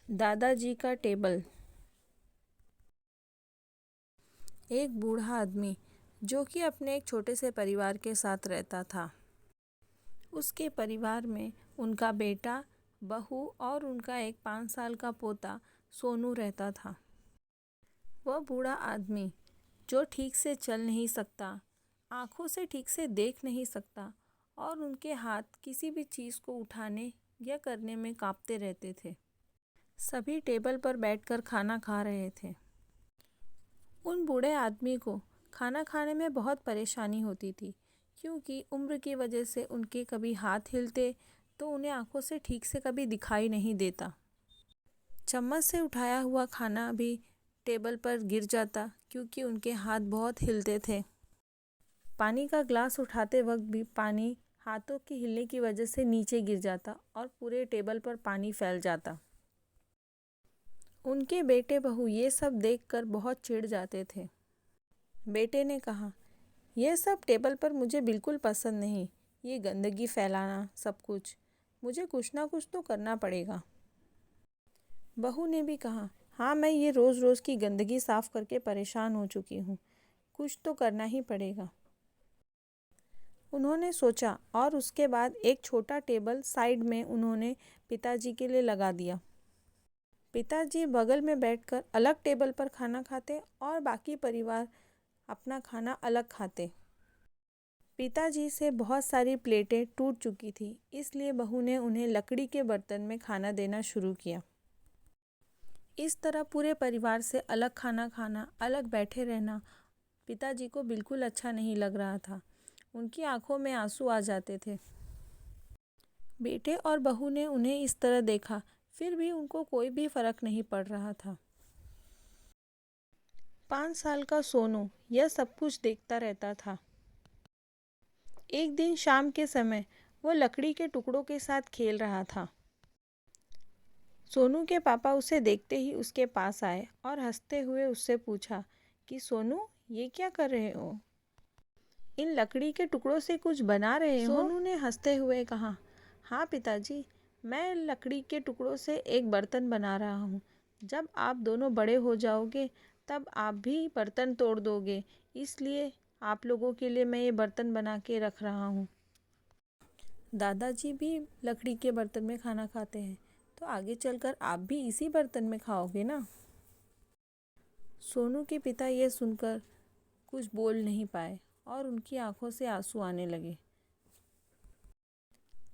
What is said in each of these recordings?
दादाजी का टेबल। एक बूढ़ा आदमी जो कि अपने एक छोटे से परिवार के साथ रहता था। उसके परिवार में उनका बेटा, बहू और उनका एक 5 साल का पोता सोनू रहता था। वह बूढ़ा आदमी जो ठीक से चल नहीं सकता, आँखों से ठीक से देख नहीं सकता और उनके हाथ किसी भी चीज़ को उठाने या करने में कांपते रहते थे। सभी टेबल पर बैठकर खाना खा रहे थे। उन बूढ़े आदमी को खाना खाने में बहुत परेशानी होती थी, क्योंकि उम्र की वजह से उनके कभी हाथ हिलते तो उन्हें आंखों से ठीक से कभी दिखाई नहीं देता। चम्मच से उठाया हुआ खाना भी टेबल पर गिर जाता, क्योंकि उनके हाथ बहुत हिलते थे। पानी का ग्लास उठाते वक्त भी पानी हाथों के हिलने की वजह से नीचे गिर जाता और पूरे टेबल पर पानी फैल जाता। उनके बेटे बहू ये सब देखकर बहुत चिढ़ जाते थे। बेटे ने कहा, यह सब टेबल पर मुझे बिल्कुल पसंद नहीं। ये गंदगी फैलाना सब कुछ, मुझे कुछ ना कुछ तो करना पड़ेगा। बहू ने भी कहा, हाँ, मैं ये रोज़ रोज़ की गंदगी साफ करके परेशान हो चुकी हूँ, कुछ तो करना ही पड़ेगा। उन्होंने सोचा और उसके बाद एक छोटा टेबल साइड में उन्होंने पिताजी के लिए लगा दिया। पिताजी बगल में बैठकर अलग टेबल पर खाना खाते और बाकी परिवार अपना खाना अलग खाते। पिताजी से बहुत सारी प्लेटें टूट चुकी थी, इसलिए बहू ने उन्हें लकड़ी के बर्तन में खाना देना शुरू किया। इस तरह पूरे परिवार से अलग खाना खाना, अलग बैठे रहना पिताजी को बिल्कुल अच्छा नहीं लग रहा था। उनकी आंखों में आंसू आ जाते थे। बेटे और बहू ने उन्हें इस तरह देखा, फिर भी उनको कोई भी फर्क नहीं पड़ रहा था। 5 साल का सोनू यह सब कुछ देखता रहता था। एक दिन शाम के समय वो लकड़ी के टुकड़ों के साथ खेल रहा था। सोनू के पापा उसे देखते ही उसके पास आए और हंसते हुए उससे पूछा कि सोनू, ये क्या कर रहे हो? इन लकड़ी के टुकड़ों से कुछ बना रहे हो? सोनू ने हंसते हुए कहा, हाँ पिताजी, मैं लकड़ी के टुकड़ों से एक बर्तन बना रहा हूँ। जब आप दोनों बड़े हो जाओगे तब आप भी बर्तन तोड़ दोगे, इसलिए आप लोगों के लिए मैं ये बर्तन बना के रख रहा हूँ। दादाजी भी लकड़ी के बर्तन में खाना खाते हैं, तो आगे चलकर आप भी इसी बर्तन में खाओगे ना। सोनू के पिता ये सुनकर कुछ बोल नहीं पाए और उनकी आंखों से आंसू आने लगे।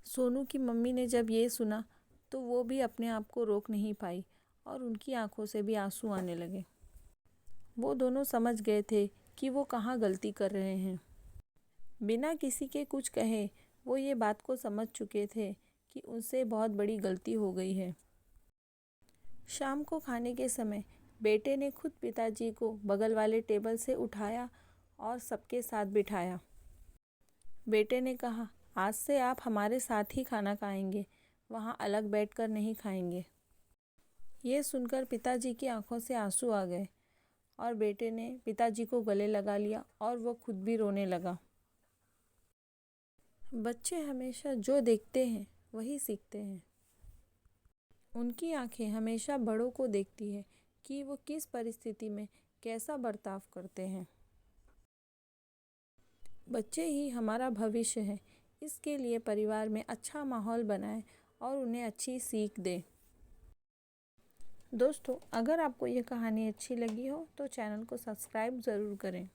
सोनू की मम्मी ने जब ये सुना तो वो भी अपने आप को रोक नहीं पाई और उनकी आंखों से भी आंसू आने लगे। वो दोनों समझ गए थे कि वो कहाँ गलती कर रहे हैं। बिना किसी के कुछ कहे वो ये बात को समझ चुके थे कि उनसे बहुत बड़ी गलती हो गई है। शाम को खाने के समय बेटे ने खुद पिताजी को बगल वाले टेबल से उठाया और सबके साथ बिठाया। बेटे ने कहा, आज से आप हमारे साथ ही खाना खाएंगे, वहाँ अलग बैठकर नहीं खाएंगे। ये सुनकर पिताजी की आंखों से आंसू आ गए और बेटे ने पिताजी को गले लगा लिया और वो खुद भी रोने लगा। बच्चे हमेशा जो देखते हैं वही सीखते हैं। उनकी आंखें हमेशा बड़ों को देखती है कि वो किस परिस्थिति में कैसा बर्ताव करते हैं। बच्चे ही हमारा भविष्य है, इसके लिए परिवार में अच्छा माहौल बनाएं और उन्हें अच्छी सीख दें। दोस्तों, अगर आपको ये कहानी अच्छी लगी हो तो चैनल को सब्सक्राइब ज़रूर करें।